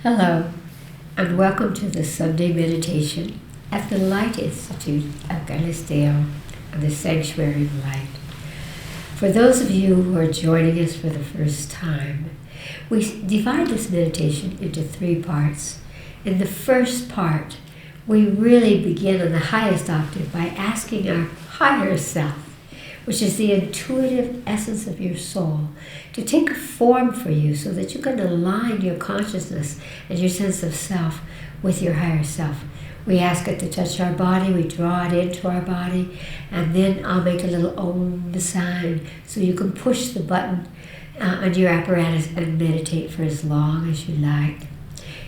Hello, and welcome to the Sunday meditation at the Light Institute of Galisteo and the Sanctuary of Light. For those of you who are joining us for the first time, we divide this meditation into 3 parts. In the first part, we really begin on the highest octave by asking our higher self, which is the intuitive essence of your soul, to take a form for you so that you can align your consciousness and your sense of self with your higher self. We ask it to touch our body, we draw it into our body, and then I'll make a little Om sign so you can push the button on your apparatus and meditate for as long as you like.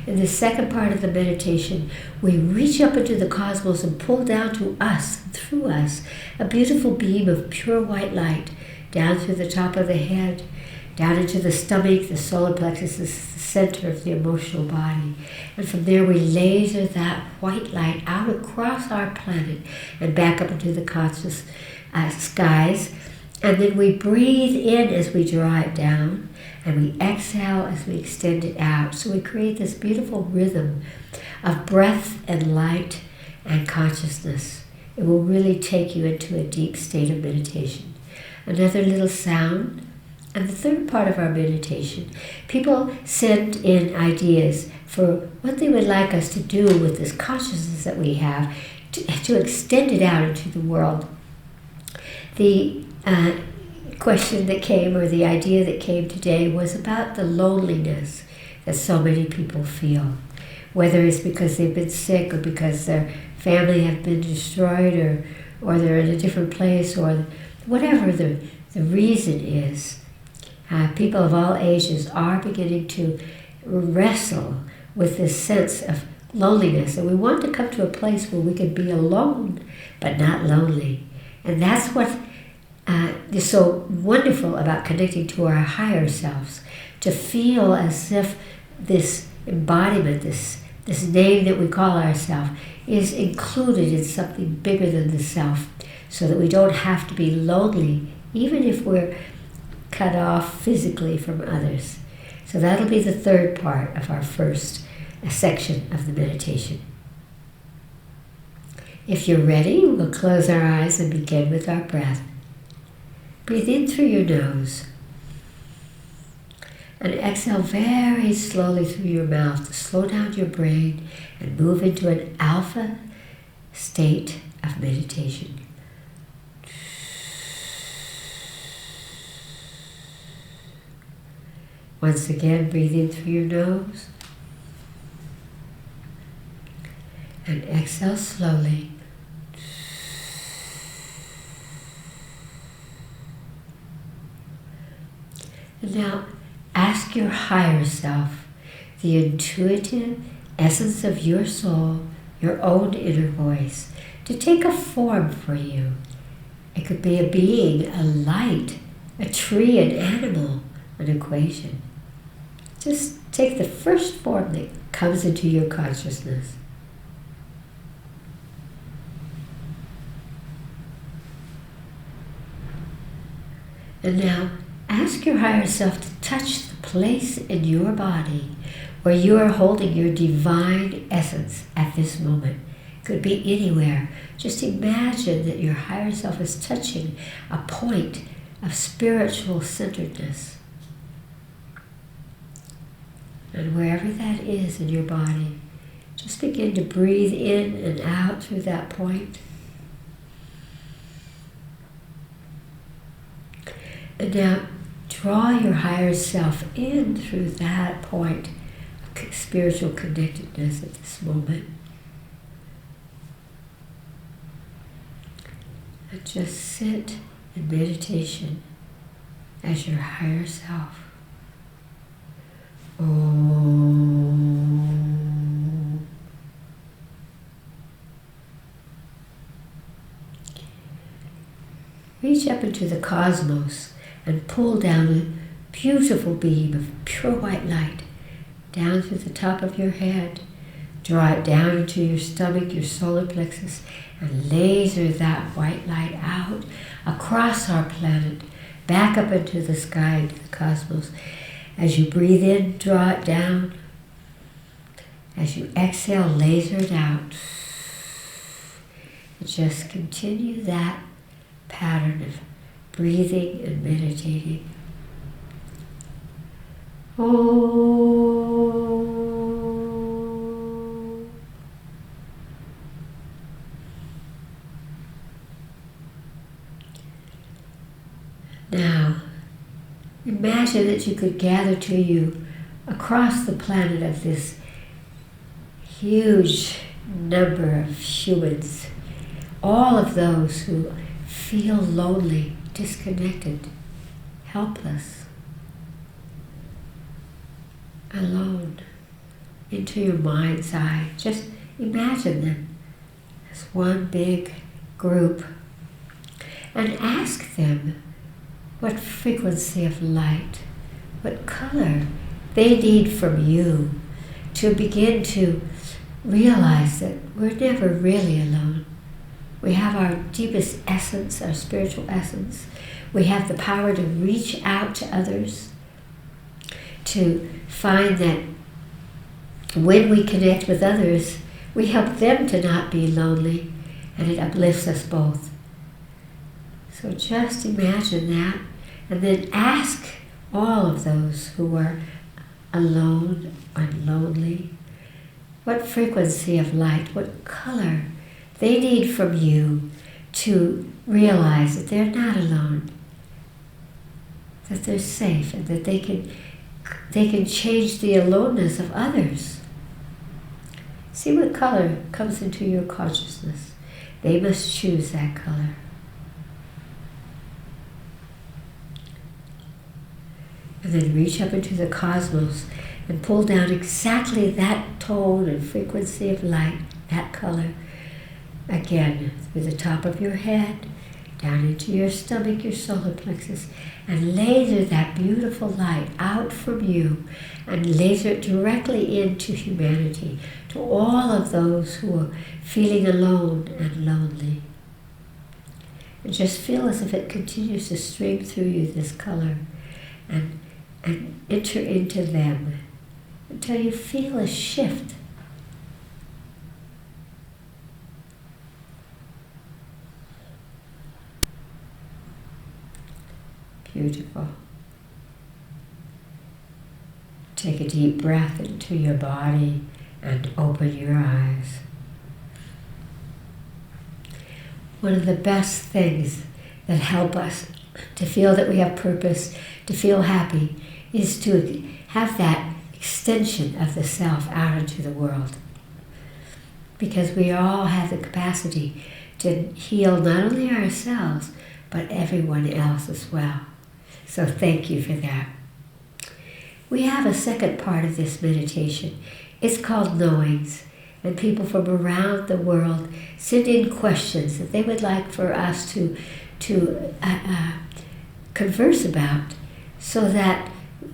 In the second part of the meditation, we reach up into the cosmos and pull down to us, through us, a beautiful beam of pure white light down through the top of the head, down into the stomach, the solar plexus, the center of the emotional body. And from there we laser that white light out across our planet and back up into the conscious skies. And then we breathe in as we draw it down, and we exhale as we extend it out. So we create this beautiful rhythm of breath and light and consciousness. It will really take you into a deep state of meditation. Another little sound. And the third part of our meditation, people send in ideas for what they would like us to do with this consciousness that we have to extend it out into the world. The question that came, or the idea that came today, was about the loneliness that so many people feel, whether it's because they've been sick or because their family have been destroyed or they're in a different place, or whatever the reason is. People of all ages are beginning to wrestle with this sense of loneliness, and we want to come to a place where we can be alone but not lonely. And that's what is so wonderful about connecting to our higher selves, to feel as if this embodiment, this name that we call ourselves, is included in something bigger than the self, so that we don't have to be lonely, even if we're cut off physically from others. So that'll be the third part of our first section of the meditation. If you're ready, we'll close our eyes and begin with our breath. Breathe in through your nose and exhale very slowly through your mouth to slow down your brain and move into an alpha state of meditation. Once again, breathe in through your nose and exhale slowly. And now ask your higher self, the intuitive essence of your soul, your own inner voice, to take a form for you. It could be a being, a light, a tree, an animal, an equation. Just take the first form that comes into your consciousness. And now ask your higher self to touch the place in your body where you are holding your divine essence at this moment. It could be anywhere. Just imagine that your higher self is touching a point of spiritual centeredness. And wherever that is in your body, just begin to breathe in and out through that point. And now draw your higher self in through that point of spiritual connectedness at this moment. And just sit in meditation as your higher self. Om. Reach up into the cosmos and pull down a beautiful beam of pure white light down through the top of your head. Draw it down into your stomach, your solar plexus, and laser that white light out across our planet, back up into the sky, into the cosmos. As you breathe in, draw it down. As you exhale, laser it out. And just continue that pattern of breathing and meditating. Oh. Now, imagine that you could gather to you across the planet of this huge number of humans, all of those who feel lonely, disconnected, helpless, alone, into your mind's eye. Just imagine them as one big group and ask them what frequency of light, what color they need from you to begin to realize that we're never really alone. We have our deepest essence, our spiritual essence. We have the power to reach out to others, to find that when we connect with others, we help them to not be lonely, and it uplifts us both. So just imagine that, and then ask all of those who are alone and lonely what frequency of light, what color they need from you to realize that they're not alone, that they're safe, and that they can change the aloneness of others. See what color comes into your consciousness. They must choose that color. And then reach up into the cosmos and pull down exactly that tone and frequency of light, that color, again through the top of your head, down into your stomach, your solar plexus, and laser that beautiful light out from you and laser it directly into humanity, to all of those who are feeling alone and lonely. And just feel as if it continues to stream through you, this color, and enter into them until you feel a shift. Beautiful. Take a deep breath into your body and open your eyes. One of the best things that help us to feel that we have purpose, to feel happy, is to have that extension of the self out into the world. Because we all have the capacity to heal not only ourselves, but everyone else as well. So thank you for that. We have a second part of this meditation. It's called Knowings. And people from around the world send in questions that they would like for us to converse about, so that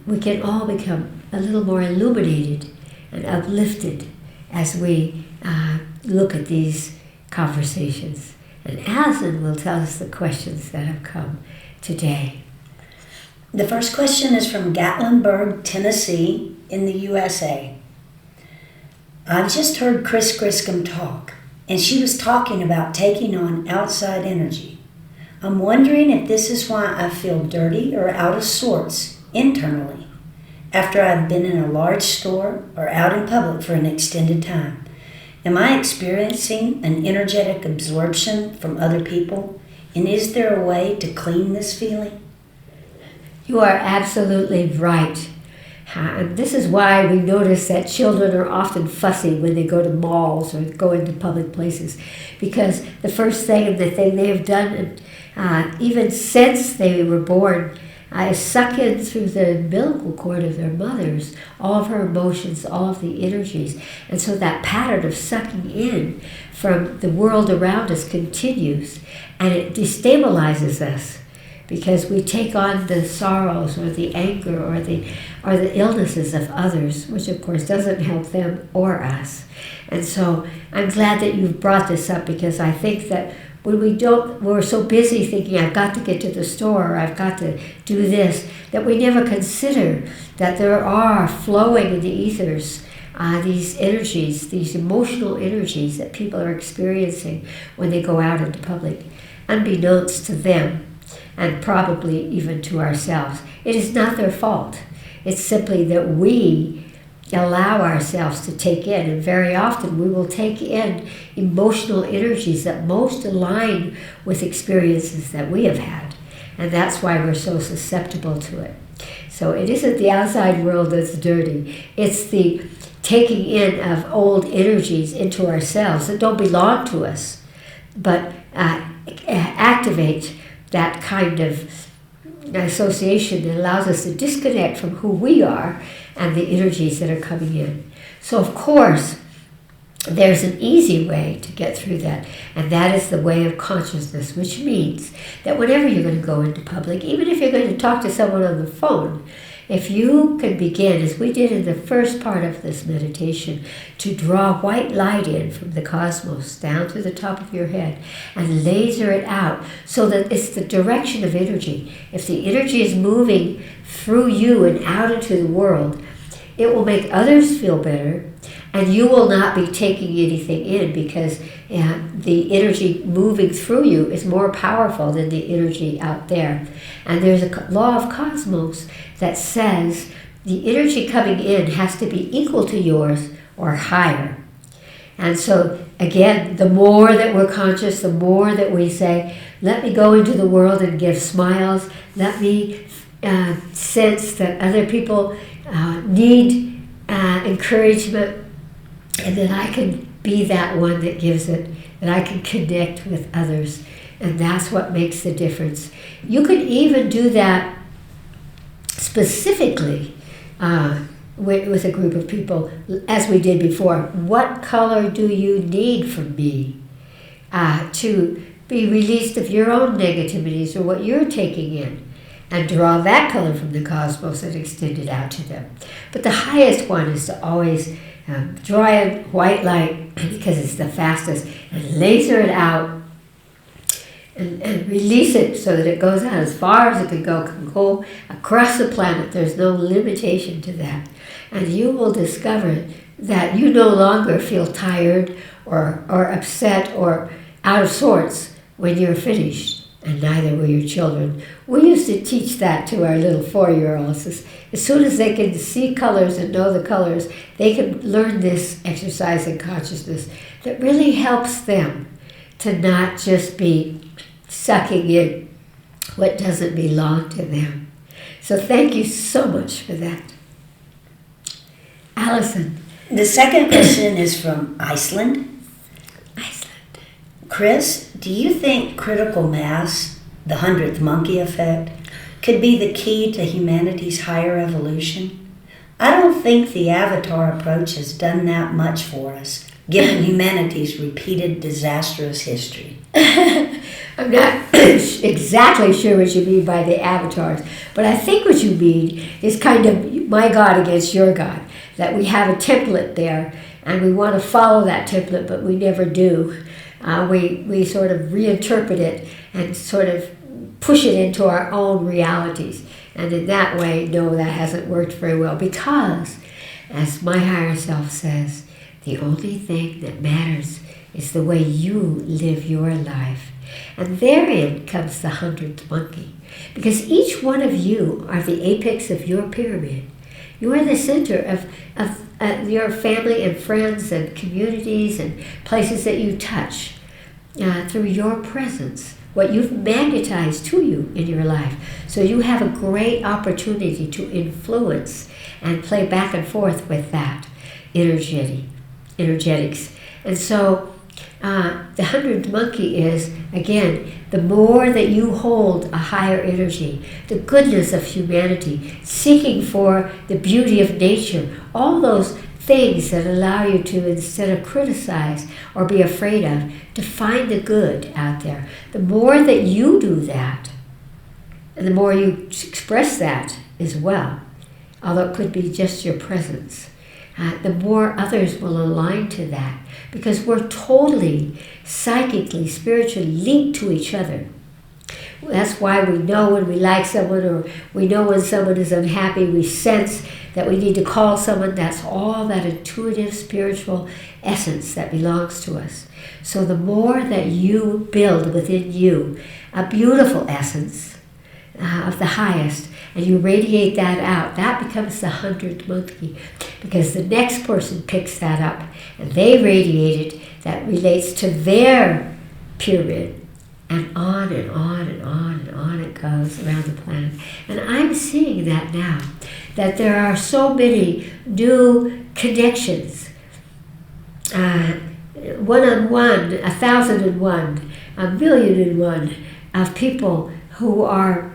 we can all become a little more illuminated and uplifted as we look at these conversations. And Iceland will tell us the questions that have come today. The first question is from Gatlinburg, Tennessee, in the USA. I've just heard Chris Griscom talk, and she was talking about taking on outside energy. I'm wondering if this is why I feel dirty or out of sorts internally after I've been in a large store or out in public for an extended time. Am I experiencing an energetic absorption from other people? And is there a way to clean this feeling? You are absolutely right. And this is why we notice that children are often fussy when they go to malls or go into public places, because the first thing that they have done, even since they were born, is suck in through the umbilical cord of their mothers all of her emotions, all of the energies. And so that pattern of sucking in from the world around us continues, and it destabilizes us, because we take on the sorrows or the anger or the illnesses of others, which of course doesn't help them or us. And so I'm glad that you've brought this up, because I think that when we're so busy thinking, I've got to get to the store, or I've got to do this, that we never consider that there are flowing in the ethers these energies, these emotional energies that people are experiencing when they go out into public, unbeknownst to them and probably even to ourselves. It is not their fault. It's simply that we allow ourselves to take in, and very often we will take in emotional energies that most align with experiences that we have had, and that's why we're so susceptible to it. So it isn't the outside world that's dirty, it's the taking in of old energies into ourselves that don't belong to us, but activate that kind of association that allows us to disconnect from who we are and the energies that are coming in. So of course, there's an easy way to get through that, and that is the way of consciousness, which means that whenever you're going to go into public, even if you're going to talk to someone on the phone, if you can begin, as we did in the first part of this meditation, to draw white light in from the cosmos down to the top of your head and laser it out so that it's the direction of energy. If the energy is moving through you and out into the world, it will make others feel better, and you will not be taking anything in because the energy moving through you is more powerful than the energy out there. And there's a law of cosmos that says the energy coming in has to be equal to yours or higher. And so, again, the more that we're conscious, the more that we say, let me go into the world and give smiles, let me sense that other people need encouragement, and that I can be that one that gives it, that I can connect with others. And that's what makes the difference. You can even do that specifically with a group of people, as we did before. What color do you need from me to be released of your own negativities or what you're taking in? And draw that color from the cosmos and extend it out to them. But the highest one is to always draw in white light, because it's the fastest, and laser it out and release it so that it goes out as far as it can go across the planet. There's no limitation to that. And you will discover that you no longer feel tired or upset or out of sorts when you're finished. And neither will your children. We used to teach that to our little 4-year-olds. As soon as they can see colors and know the colors, they can learn this exercise in consciousness that really helps them to not just be sucking in what doesn't belong to them. So thank you so much for that. Allison. The second question is from Iceland. Chris, do you think critical mass, the 100th monkey effect, could be the key to humanity's higher evolution? I don't think the avatar approach has done that much for us, given humanity's repeated disastrous history. I'm not exactly sure what you mean by the avatars, but I think what you mean is kind of my God against your God, that we have a template there, and we want to follow that template, but we never do. We sort of reinterpret it and sort of push it into our own realities. And in that way, no, that hasn't worked very well, because, as my higher self says, the only thing that matters is the way you live your life. And therein comes the 100th monkey, because each one of you are the apex of your pyramid. You are the center of your family and friends and communities and places that you touch through your presence, what you've magnetized to you in your life. So you have a great opportunity to influence and play back and forth with that energetics. And so the 100th monkey is, again, the more that you hold a higher energy, the goodness of humanity, seeking for the beauty of nature, all those things that allow you to, instead of criticize or be afraid of, to find the good out there. The more that you do that, and the more you express that as well, although it could be just your presence, the more others will align to that, because we're totally psychically, spiritually linked to each other. That's why we know when we like someone, or we know when someone is unhappy. We sense that we need to call someone that's all that intuitive spiritual essence that belongs to us. So the more that you build within you a beautiful essence of the highest, and you radiate that out, that becomes the 100th monkey, because the next person picks that up and they radiate it, that relates to their pyramid, and on and on and on and on it goes around the planet. And I'm seeing that now, that there are so many new connections, one-on-one, 1,001, 1,000,001 of people who are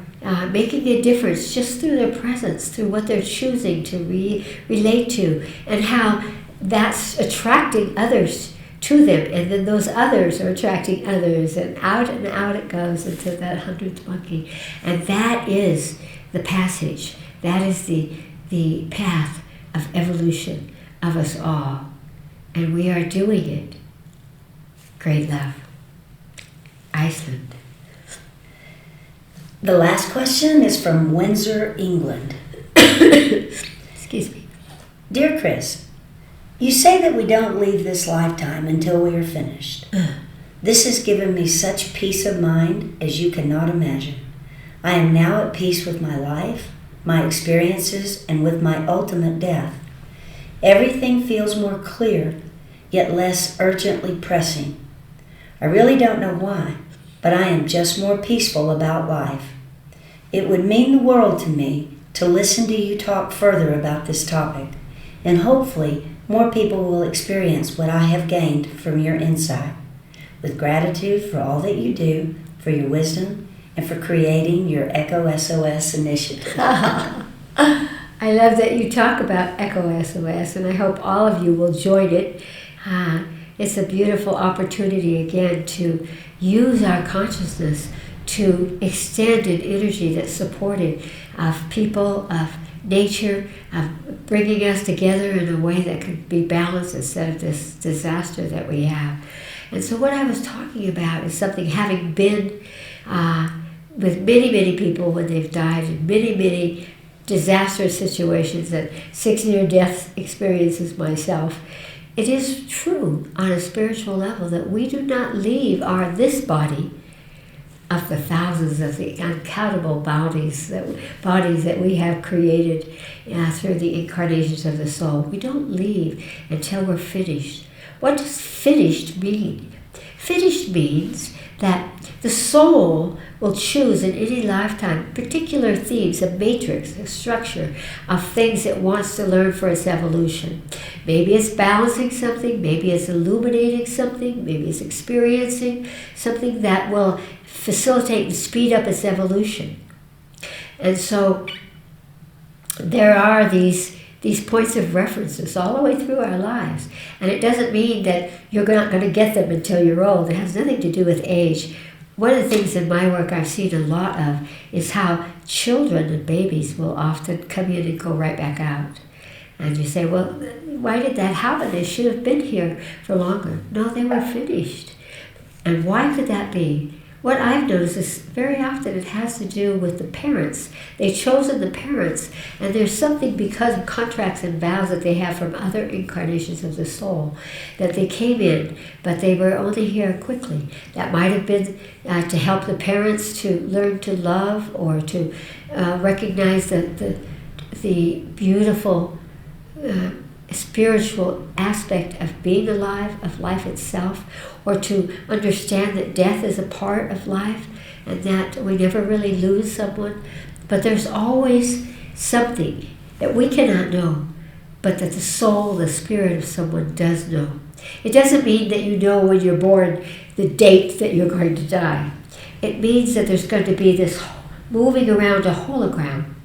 making a difference just through their presence, through what they're choosing to relate to, and how that's attracting others to them, and then those others are attracting others, and out it goes into that 100th monkey. And that is the passage. That is the path of evolution of us all. And we are doing it. Great love. Iceland. The last question is from Windsor, England. Excuse me. Dear Chris, you say that we don't leave this lifetime until we are finished. This has given me such peace of mind as you cannot imagine. I am now at peace with my life, my experiences, and with my ultimate death. Everything feels more clear, yet less urgently pressing. I really don't know why, but I am just more peaceful about life. It would mean the world to me to listen to you talk further about this topic, and hopefully more people will experience what I have gained from your insight. With gratitude for all that you do, for your wisdom, and for creating your Echo SOS initiative. I love that you talk about Echo SOS, and I hope all of you will join it. It's a beautiful opportunity again to use our consciousness to extend an energy that's supportive of people, of nature, of bringing us together in a way that could be balanced instead of this disaster that we have. And so what I was talking about is something, having been with many, many people when they've died in many, many disastrous situations, and 6 near-death experiences myself. It is true on a spiritual level that we do not leave this body of the thousands of the uncountable bodies that we have created through the incarnations of the soul. We don't leave until we're finished. What does finished mean? Finished means that the soul will choose in any lifetime particular themes, a matrix, a structure of things it wants to learn for its evolution. Maybe it's balancing something, maybe it's illuminating something, maybe it's experiencing something that will facilitate and speed up its evolution. And so there are these points of references all the way through our lives. And it doesn't mean that you're not going to get them until you're old. It has nothing to do with age. One of the things in my work I've seen a lot of is how children and babies will often come in and go right back out. And you say, well, why did that happen? They should have been here for longer. No, they were finished. And why could that be? What I've noticed is very often it has to do with the parents. They've chosen the parents, and there's something because of contracts and vows that they have from other incarnations of the soul, that they came in, but they were only here quickly. That might have been to help the parents to learn to love, or to recognize the beautiful spiritual aspect of being alive, of life itself, or to understand that death is a part of life and that we never really lose someone. But there's always something that we cannot know, but that the soul, the spirit of someone does know. It doesn't mean that you know when you're born the date that you're going to die. It means that there's going to be this moving around a hologram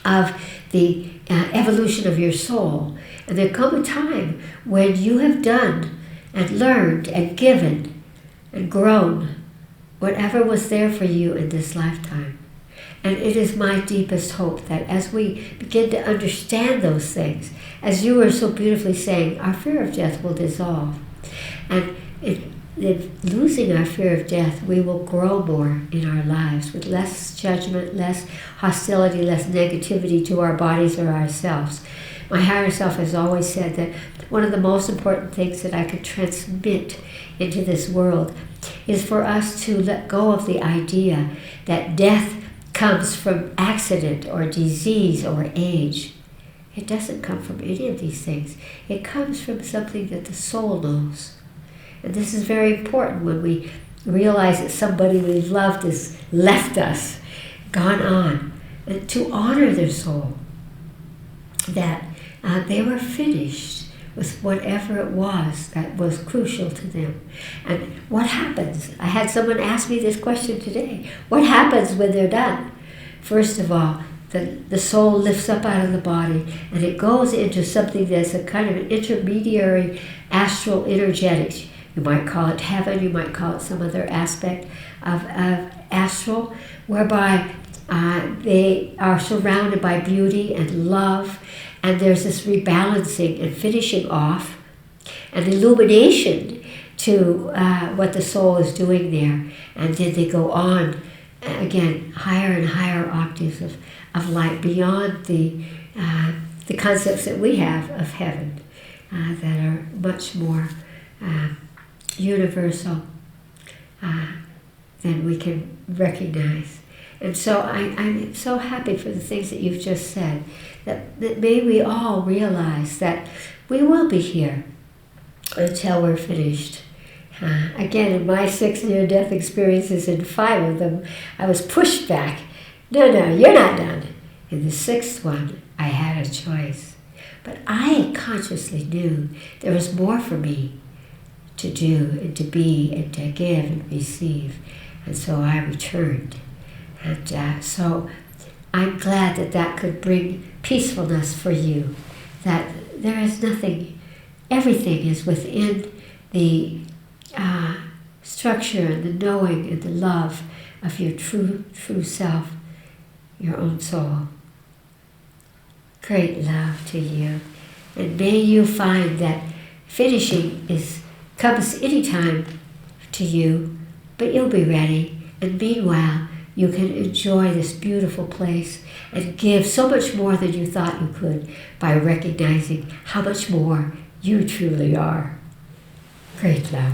of the evolution of your soul. And there come a time when you have done and learned and given and grown whatever was there for you in this lifetime. And it is my deepest hope that as we begin to understand those things, as you were so beautifully saying, our fear of death will dissolve. And losing our fear of death, we will grow more in our lives with less judgment, less hostility, less negativity to our bodies or ourselves. My higher self has always said that one of the most important things that I could transmit into this world is for us to let go of the idea that death comes from accident or disease or age. It doesn't come from any of these things. It comes from something that the soul knows. And this is very important when we realize that somebody we loved has left us, gone on, and to honor their soul, that they were finished with whatever it was that was crucial to them. And what happens? I had someone ask me this question today. What happens when they're done? First of all, the soul lifts up out of the body and it goes into something that's a kind of an intermediary astral energetics. You might call it heaven, you might call it some other aspect of astral, whereby they are surrounded by beauty and love, and there's this rebalancing and finishing off and illumination to what the soul is doing there. And then they go on, again, higher and higher octaves of light beyond the concepts that we have of heaven that are much more universal than we can recognize. And so I'm so happy for the things that you've just said, that may we all realize that we will be here until we're finished. Again, in my 6 near-death experiences, in 5 of them, I was pushed back. No, you're not done. In the 6th one, I had a choice. But I consciously knew there was more for me to do and to be and to give and receive. And so I returned. And so I'm glad that that could bring peacefulness for you, that there is nothing, everything is within the structure and the knowing and the love of your true self, your own soul. Great love to you. And may you find that finishing comes anytime to you, but you'll be ready. And meanwhile, you can enjoy this beautiful place and give so much more than you thought you could by recognizing how much more you truly are. Great love.